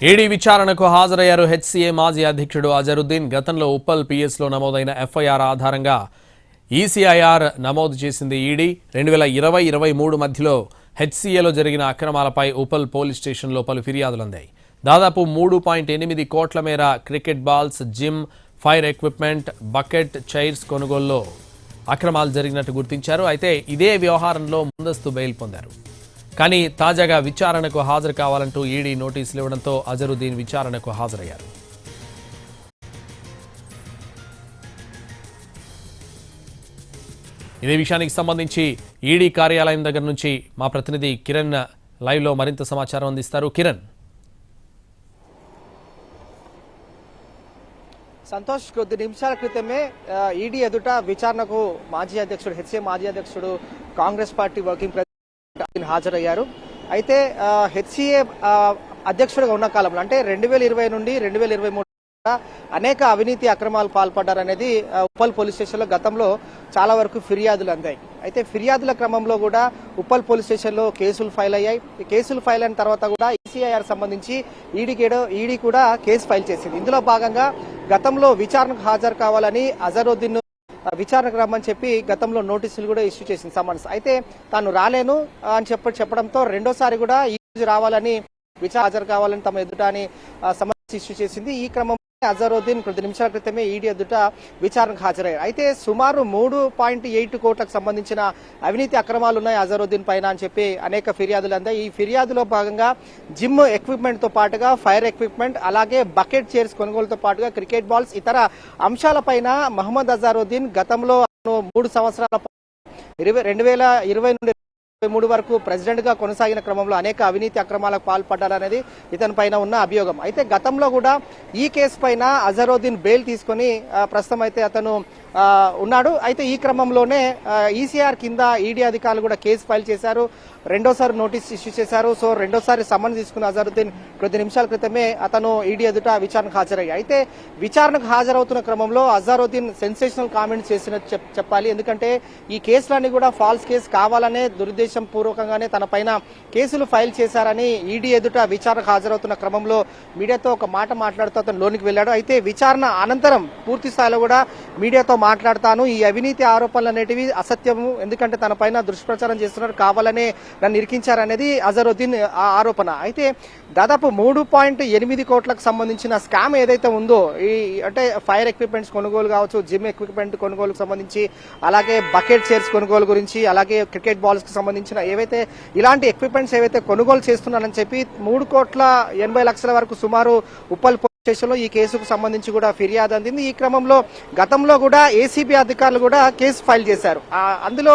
ED విచారణకు హాజరయ్యారు HCA మాజీ అధ్యక్షుడు అజరుద్దీన్. గతంలో ఉప్పల్ పిఎస్లో నమోదైన ఎఫ్ఐఆర్ ఆధారంగా ఈసీఐఆర్ నమోదు చేసింది ఈడీ. 2020-23 మధ్యలో హెచ్సీఏలో జరిగిన అక్రమాలపై ఉప్పల్ పోలీస్ స్టేషన్లో పలు ఫిర్యాదులు అందాయి. దాదాపు 3.8 కోట్ల మేర cricket balls, gym, fire equipment, bucket, chairs కొనుగోలులో అక్రమాలు జరిగినట్టు గుర్తించారు. అయితే ఇదే వ్యవహారంలో ముందస్తు బెయిల్ పొందారు. కానీ తాజాగా విచారణకు హాజరు కావాలంటూ ఈడీ నోటీసులు ఇవ్వడంతో అజరుద్దీన్ విచారణకు హాజరయ్యారు. ఇదే విషయానికి సంబంధించి ఈడీ కార్యాలయం దగ్గర నుంచి మా ప్రతినిధి కిరణ్ లైవ్ లో మరింత సమాచారం అందిస్తారు. కిరణ్. సంతోష్, కొద్ది నిమిషాల క్రితమే ఈడీ ఎదుట విచారణకు హెచ్సీఏ మాజీ అధ్యక్షుడు కాంగ్రెస్ పార్టీ వర్కింగ్ ప్రెసిడెంట్ హాజరయ్యారు. అయితే హెచ్సీఏ అధ్యక్షుడిగా ఉన్న కాలంలో అంటే 2020 నుండి 2023 అనేక అవినీతి అక్రమాలు పాల్పడ్డారనేది ఉప్పల్ పోలీస్ స్టేషన్లో గతంలో చాలా వరకు ఫిర్యాదులు అందాయి. అయితే ఫిర్యాదుల క్రమంలో కూడా ఉప్పల్ పోలీస్ స్టేషన్లో కేసులు ఫైల్ అయ్యాయి. ఈ కేసులు ఫైల్ అయిన తర్వాత కూడా ఈసీఐఆర్ సంబంధించి ఈడీ కూడా కేసు ఫైల్ చేసింది. ఇందులో భాగంగా గతంలో విచారణకు హాజరు కావాలని అజరుద్దీన్ విచారణకు రమ్మని చెప్పి గతంలో నోటీసులు కూడా ఇష్యూ చేసింది సమన్స్. అయితే తాను రాలేను అని చెప్పడంతో రెండోసారి కూడా ఈ రోజు రావాలని హాజరు కావాలని తమ ఎదుట అని సమన్స్ ఇష్యూ చేసింది. ఈ క్రమంలో అజరుద్దీన్ కొద్ది నిమిషాల క్రితమే ఈడీ ఎదుట విచారణకు హాజరయ్యారు. అయితే సుమారు 3.8 కోట్లకు సంబంధించిన అవినీతి అక్రమాలు ఉన్నాయి అజరుద్దీన్ పైన అని చెప్పి అనేక ఫిర్యాదులు అందాయి. ఈ ఫిర్యాదులో భాగంగా జిమ్ ఎక్విప్మెంట్ తో పాటుగా ఫైర్ ఎక్విప్మెంట్, అలాగే బకెట్ చైర్స్ కొనుగోలుతో పాటుగా క్రికెట్ బాల్స్, ఇతర అంశాలపైన మహమ్మద్ అజరుద్దీన్ గతంలో 3 సంవత్సరాల 2020 నుండి 2023 వరకు ప్రెసిడెంట్ గా కొనసాగిన క్రమంలో అనేక అవినీతి అక్రమాలకు పాల్పడ్డారనేది ఇతని పైన ఉన్న అభియోగం. అయితే గతంలో కూడా ఈ కేసు పైన అజరుద్దీన్ బెయిల్ తీసుకుని ప్రస్తుతం అయితే అతను ఉన్నాడు. అయితే ఈ క్రమంలోనే ఈసీఆర్ కింద ఈడీ అధికారులు కూడా కేసు ఫైల్ చేశారు. రెండోసారి నోటీస్ ఇష్యూ చేశారు. సో రెండోసారి సమన్ తీసుకున్న అజరుద్దీన్ కొద్ది నిమిషాల క్రితమే అతను ఈడీ ఎదుట విచారణకు హాజరయ్యాయి. అయితే విచారణకు హాజరవుతున్న క్రమంలో అజరుద్దీన్ సెన్సేషనల్ కామెంట్స్ చేసినట్టు చెప్పాలి. ఎందుకంటే ఈ కేసులన్నీ కూడా ఫాల్స్ కేసు కావాలనే దురుద్దేశం పూర్వకంగానే తన పైన కేసులు ఫైల్ చేశారని ఈడీ ఎదుట విచారణకు హాజరవుతున్న క్రమంలో మీడియాతో ఒక మాట మాట్లాడుతూ అతను లోనికి వెళ్లాడు. అయితే విచారణ అనంతరం పూర్తి స్థాయిలో కూడా మీడియాతో మాట్లాడతాను, ఈ అవినీతి ఆరోపణలు అనేటివి అసత్యము, ఎందుకంటే తన పైన దుష్ప్రచారం చేస్తున్నారు, కావాలనే నన్ను ఇరికించారనేది అజరుద్దీన్ ఆరోపణ. అయితే దాదాపు 3.8 కోట్లకు సంబంధించిన స్కామ్ ఏదైతే ఉందో, ఈ అంటే ఫైర్ ఎక్విప్మెంట్స్ కొనుగోలు కావచ్చు, జిమ్ ఎక్విప్మెంట్ కొనుగోలుకు సంబంధించి, అలాగే బకెట్ చైర్స్ కొనుగోలు గురించి, అలాగే క్రికెట్ బాల్స్ కు సంబంధించిన ఏవైతే ఇలాంటి ఎక్విప్మెంట్స్ ఏవైతే కొనుగోలు చేస్తున్నారని చెప్పి 3,80,00,000 వరకు సుమారు ఉప్పల్ స్టేషన్లో ఈ కేసుకు సంబంధించి కూడా ఫిర్యాదు అందింది. ఈ క్రమంలో గతంలో కూడా ఏసీబీ అధికారులు కూడా కేసు ఫైల్ చేశారు. అందులో